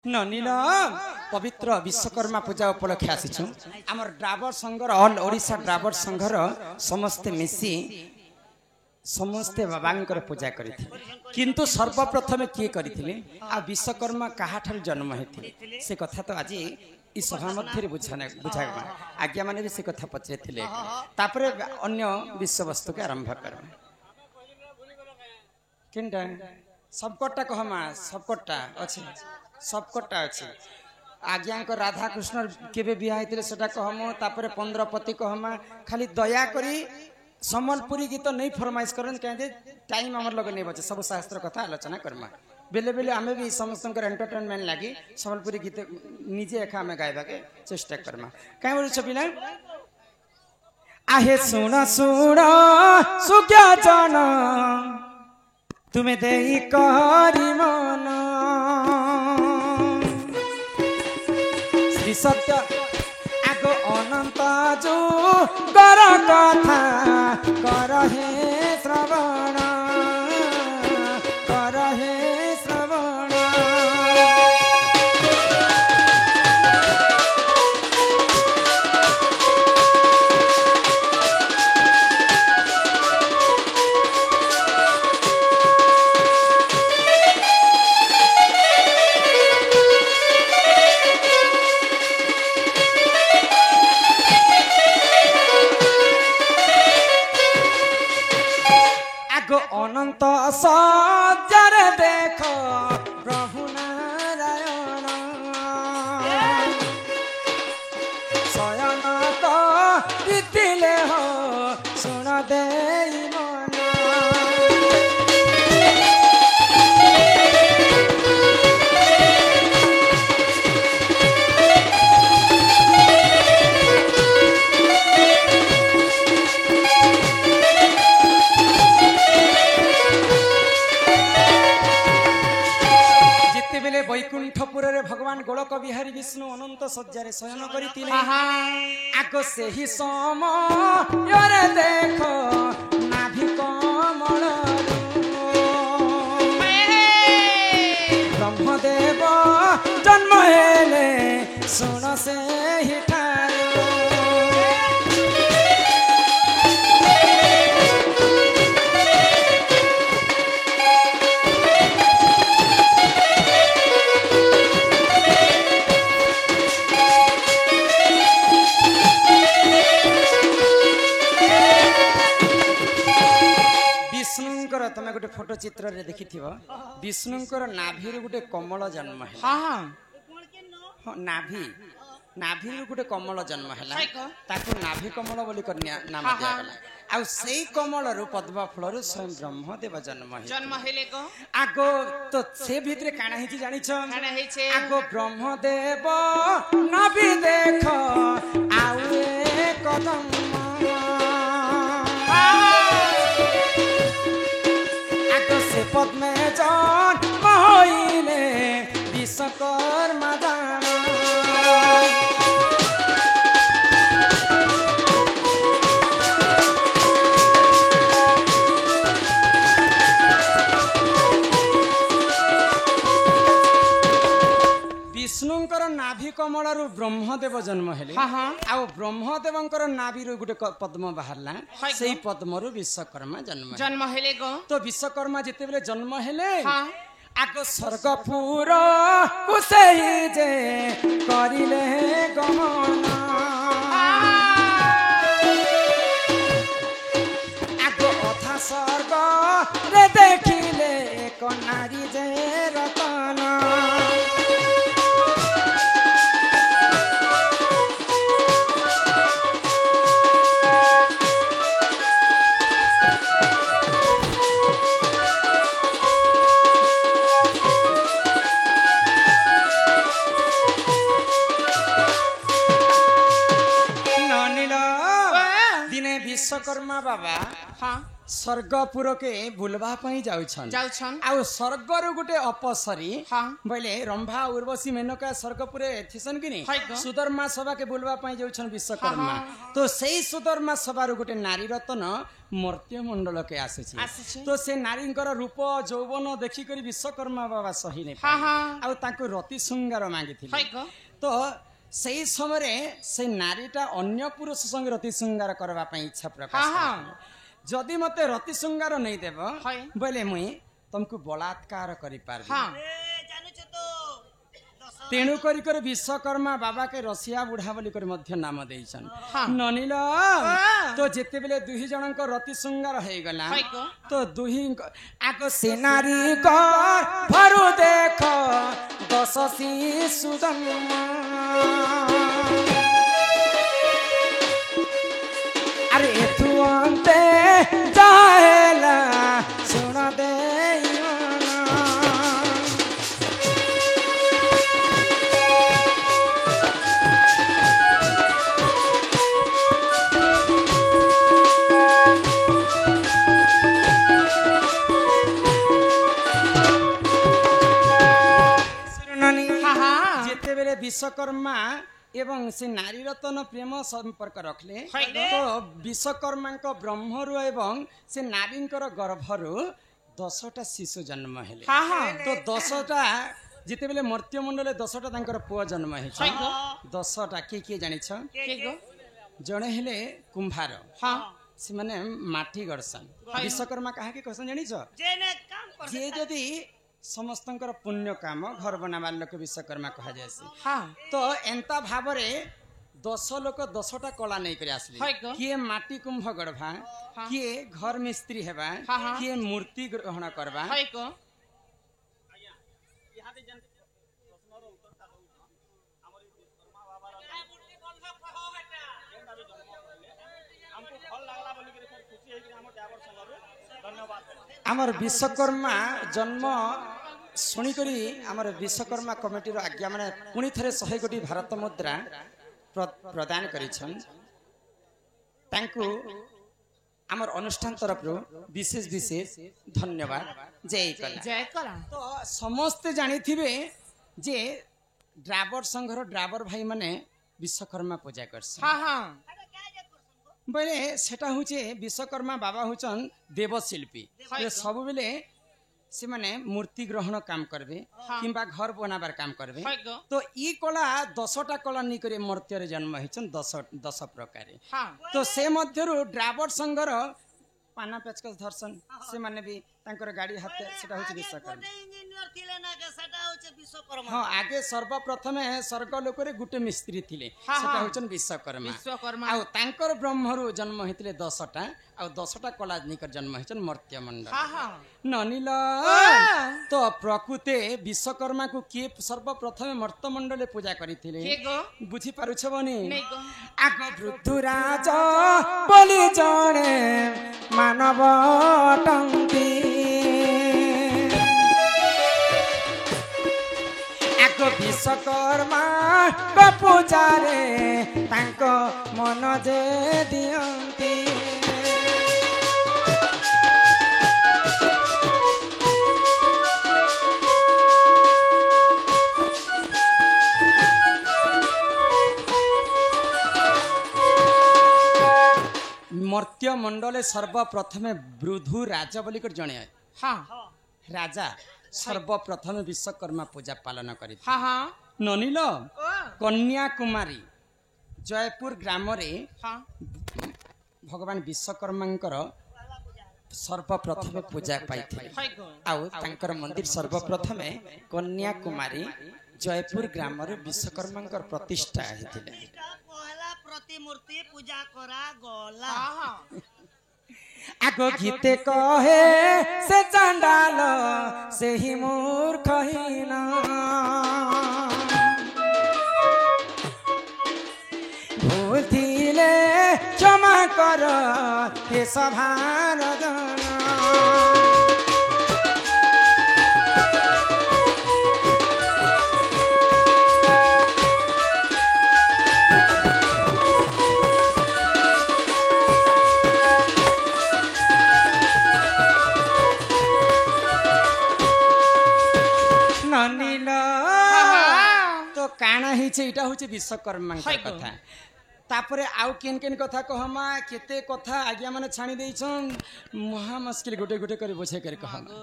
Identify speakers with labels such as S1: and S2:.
S1: ननील पवित्र विश्वकर्मा पूजा उपलक्षे आसीछु आमर ड्राइवर संघर all Odisha driver संघर समस्ते मिसी समस्ते बाबांकर पूजा करथिले किंतु सर्वप्रथम किए करथिले आ विश्वकर्मा काहाठार जन्म हेथिले से कथा तो आज ई सभा मध्य बुझा आज्ञा माने भी से कथा पचरेथिले तापरे अन्य विषय वस्तु के आरंभ करबा किंटा सबकोटा कहमा सबकोटा अछि सबकोटा अछि आज्ञा को राधा कृष्ण केबे बिया हेतिले सेटा कहमो तापरे 15 पति कहमा खाली दया करी सम्बलपुरी गीत नहीं फरमाइश करन कहे टाइम हमर लगे नहीं बचे सब शास्त्र कथा आलोचना करमा बेले बेले आमे भी समस्त एंटरटेनमेंट लगी सम्बलपुरी गीत निजे एका में गायबा के चेष्टा करमा काहे बोल छबिना आहे सुना सुना सुज्ञा जाना तुम्हें देई करी मन श्री सत्य आगो अनंत जो गर कथा कर हे श्रवण कर हे श्रवण अनंत सज्जर देखो प्रभु नारायण शयन करिथिले हो सुन देई मन वैकुंठपुर रे भगवान गोलक बिहारी विष्णु अनंत सज्जारे शयन करिथिले आगो सेही समय देखो नाभि कमल ब्रह्मदेव जन्म हेले सुन से ही तमे गोटे फोटो चित्र रे देखि थिबो विष्णुंकर नाभि रे गोटे कमल जन्म है हां हां नाभि नाभि रे गोटे कमल जन्म हैला ताको नाभि कमल बोली कन्या नाम दिया गला आ सेई कमल रु पद्म फल रु स्वयं ब्रह्मदेव जन्म हेले को आगो तो से भितरे काना हिची जानि छ काना हेछे आगो ब्रह्मदेव नाभि देखो आउ कदम पद्मे जान महिने विश्वकर्मा जान विष्णुंकर नाभि कमल रु ब्रह्मदेव जन्म हेले आ ब्रह्मदेवंकर नाभि रु गुटे पद्म बाहरला सेही पद्म रु विश्वकर्मा जन्म हेले गो तो विश्वकर्मा जेते बेले जन्म हेले आगो स्वर्गपुर कुसेही जे करिले गमन आगो अथा स्वर्ग रे देखिले एक नारी जे रतन विश्वकर्मा बाबा
S2: हाँ
S1: स्वर्गपुर के बुलवा पई जाउछन आ स्वर्गर गुटे अपसरी बोले रंभा उर्वशी मेनका स्वर्गपुरे थिसन कि नहीं सुधर्मा सभा के बुलवा पई जाउछन विश्वकर्मा तो सेही सुधर्मा सभा रो गुटे नारी रत्न मर्त्य मंडल के आसे तो से नारी रूप यौवन देखी करी विश्वकर्मा बाबा सही नहीं आ ताको रति श्रृंगार मांगी तो सही समय से नारीटा अन्य पुरुष संग रति श्रृंगार करबा पई इच्छा प्रकाश जदि मते रति श्रृंगार नहीं देव बोले मुई तुमको बलात्कार करि पार तेणु करी कर विश्वकर्मा बाबा के रसिया बुढ़ा बोली कर मध्य नाम देइछन ननिल तो जेते बेले दुही जनक रति श्रृंगार हे गला तो दुही आको सेनारी को भरु देख दस शिशु जन्म अरे तू अंते जाएला सुन दे विश्वकर्मा एवं से नारी रत्न प्रेम संपर्क रखले तो विश्वकर्मा ब्रह्मरु एवं से नारी गर्भरु 10टा शिशु जन्म हेले तो 10टा जिते बेले मर्त्य मंडल 10टा तांकर पुआ जन्म हे 10टा के जानि छ जणे हेले कुंभार से माने माटी गड़सन विश्वकर्मा कहा के कहसन जानि छ जे जदी समस्तंकर पुण्य काम घर बनाबार लोक विश्वकर्मा कहा जाए तो एंता भाव 10 लोक 10टा कला नहीं कर आसले किए माटी कुंभ गढ़वा किए घर मिस्त्री हेबा किए मूर्ति ग्रहण करबा आमर विश्वकर्मा जन्म शुणिकी आमर विश्वकर्मा कमिटी आज्ञा माने पुणी थे 100 कोटी भारत मुद्रा प्रदान करिछन तांकु आमर अनुष्ठान तरफ विशेष विशेष धन्यवाद जय कला तो समस्त जानी थिबे जे ड्राइवर संघर ड्राइवर भाई माने विश्वकर्मा पूजा करछन बोले सेटा हुचे विश्वकर्मा बाबा हुचन देवशिल्पी सब बेले से माने मूर्ति ग्रहण काम करबे किंबा घर बनाबार काम करबे तो ई कला 10टा कला नि करे मर्त्य रे जन्म हिचन 10 प्रकार तो से मध्यरु ड्राइवर संघर पाना पेचकस धरसन से माने भी तांकर गाड़ी हाथ सेटा होचे विश्वकर्मा इंजीनियर थिले ना के सेटा होचे विश्वकर्मा हां आगे सर्वप्रथम स्वर्ग लोक रे गुटे मिस्त्री थिले सेटा होचन विश्वकर्मा आ तांकर ब्रह्मरु जन्म हितले 10टा आ 10टा कला निकर जन्म हिचन मर्त्य मंडल ननिल तो प्रकृते विश्वकर्मा को के सर्वप्रथम मर्त्य मंडले पूजा करिथिले बुझी पारु छबनी आगो पृथ्वीराज बोली जणे मानव टंती आगो विश्वकर्मा पूजारे तांको मन जे दियंती मर्त्य मंडले सर्वप्रथम बृद्धु राजा बोली कर जणे राजा सर्वप्रथम विश्वकर्मा पूजा पालन करी ननिल कन्याकुमारी जयपुर ग्राम रे भगवान विश्वकर्मा सर्वप्रथम पूजा पाई आउ तांकर मंदिर सर्वप्रथम कन्याकुमारी जयपुर ग्राम रे विश्वकर्मा प्रतिष्ठा हेतिले प्रतिमूर्ति पूजा करा गला आगो गीते कहे से चंडाल से ही मूर्ख हीना भूल थिले क्षमा कर हे सभार जना छे इटा होचे विश्वकर्मा कथा तापरे आउ केन केन कथा कहमा केते कथा आज्ञा माने छाणी देइछन महा मुश्किल गोटे गोटे कर बुझे कर कहमा